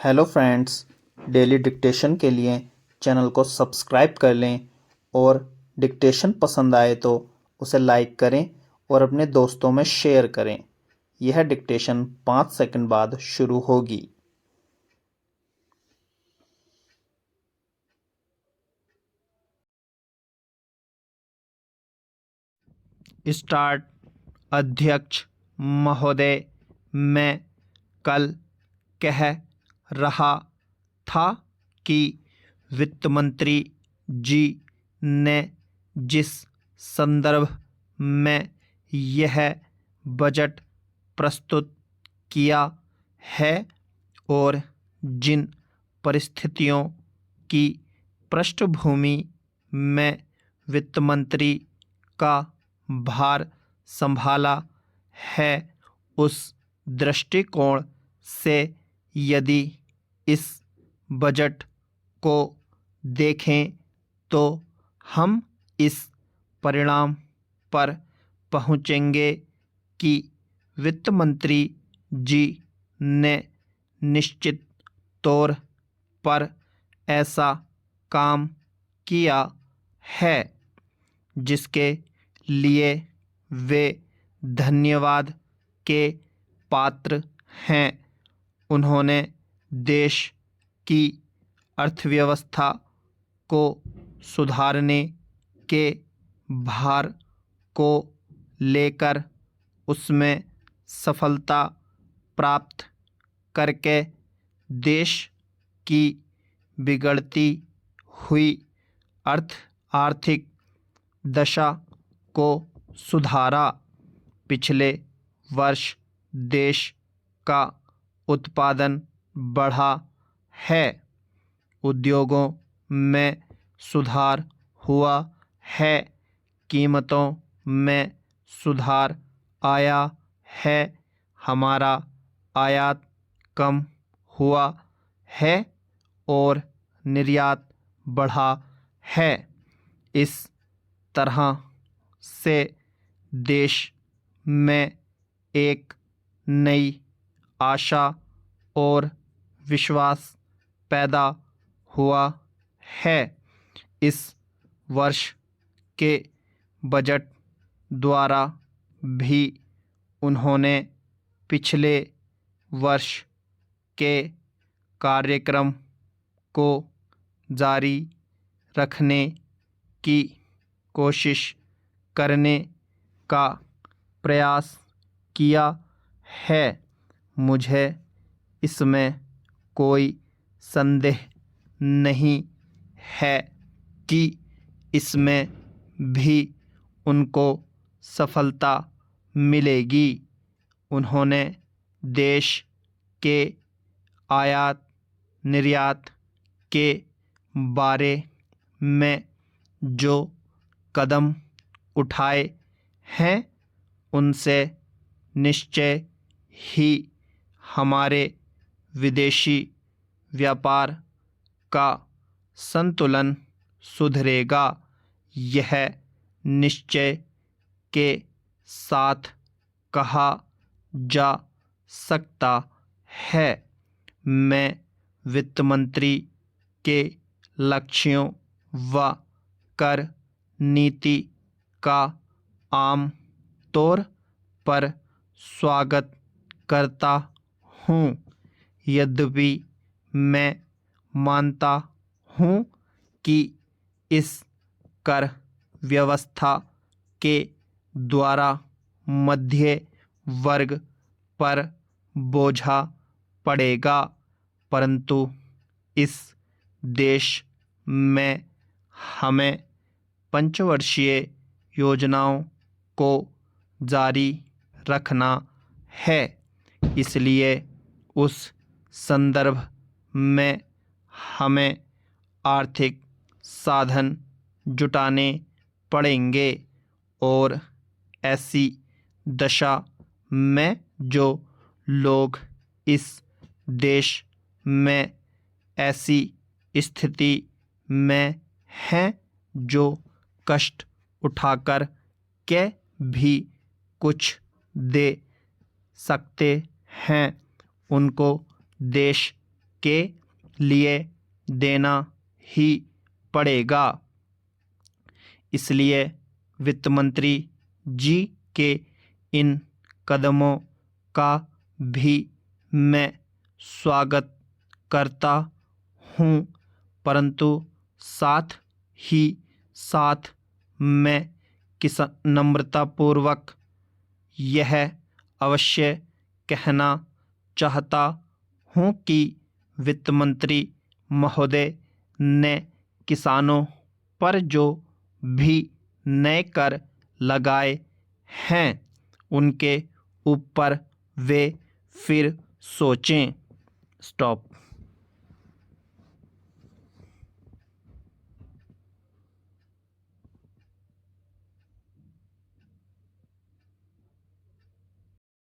Hello friends, daily dictation के लिए channel को सब्सक्राइब कर लें और डिक्टेशन पसंद आए तो उसे लाइक करें और अपने दोस्तों में शेयर करें। यह डिक्टेशन 5 सेकंड बाद शुरू होगी। स्टार्ट। अध्यक्ष महोदय, मैं कल कह रहा था कि वित्त मंत्री जी ने जिस संदर्भ में यह बजट प्रस्तुत किया है और जिन परिस्थितियों की पृष्ठभूमि में वित्त मंत्री का भार संभाला है, उस दृष्टिकोण से यदि इस बजट को देखें तो हम इस परिणाम पर पहुँचेंगे कि वित्त मंत्री जी ने निश्चित तौर पर ऐसा काम किया है जिसके लिए वे धन्यवाद के पात्र हैं। उन्होंने देश की अर्थव्यवस्था को सुधारने के भार को लेकर उसमें सफलता प्राप्त करके देश की बिगड़ती हुई आर्थिक दशा को सुधारा। पिछले वर्ष देश का उत्पादन बढ़ा है, उद्योगों में सुधार हुआ है, कीमतों में सुधार आया है, हमारा आयात कम हुआ है और निर्यात बढ़ा है। इस तरह से देश में एक नई आशा और विश्वास पैदा हुआ है। इस वर्ष के बजट द्वारा भी उन्होंने पिछले वर्ष के कार्यक्रम को जारी रखने की कोशिश करने का प्रयास किया है। मुझे इसमें कोई संदेह नहीं है कि इसमें भी उनको सफलता मिलेगी। उन्होंने देश के आयात निर्यात के बारे में जो कदम उठाए हैं उनसे निश्चय ही हमारे विदेशी व्यापार का संतुलन सुधरेगा। यह निश्चय के साथ कहा जा सकता है, मैं वित्त मंत्री के लक्ष्यों व कर नीति का आम तौर पर स्वागत करता हूँ। यद्यपि मैं मानता हूँ कि इस कर व्यवस्था के द्वारा मध्य वर्ग पर बोझा पड़ेगा, परंतु इस देश में हमें पंचवर्षीय योजनाओं को जारी रखना है। इसलिए उस संदर्भ में हमें आर्थिक साधन जुटाने पड़ेंगे और ऐसी दशा में जो लोग इस देश में ऐसी स्थिति में हैं जो कष्ट उठाकर के भी कुछ दे सकते हैं, उनको देश के लिए देना ही पड़ेगा। इसलिए वित्त मंत्री जी के इन कदमों का भी मैं स्वागत करता हूँ, परंतु साथ ही साथ मैं नम्रतापूर्वक यह अवश्य कहना चाहता हूँ कि वित्त मंत्री महोदय ने किसानों पर जो भी नए कर लगाए हैं उनके ऊपर वे फिर सोचें। स्टॉप।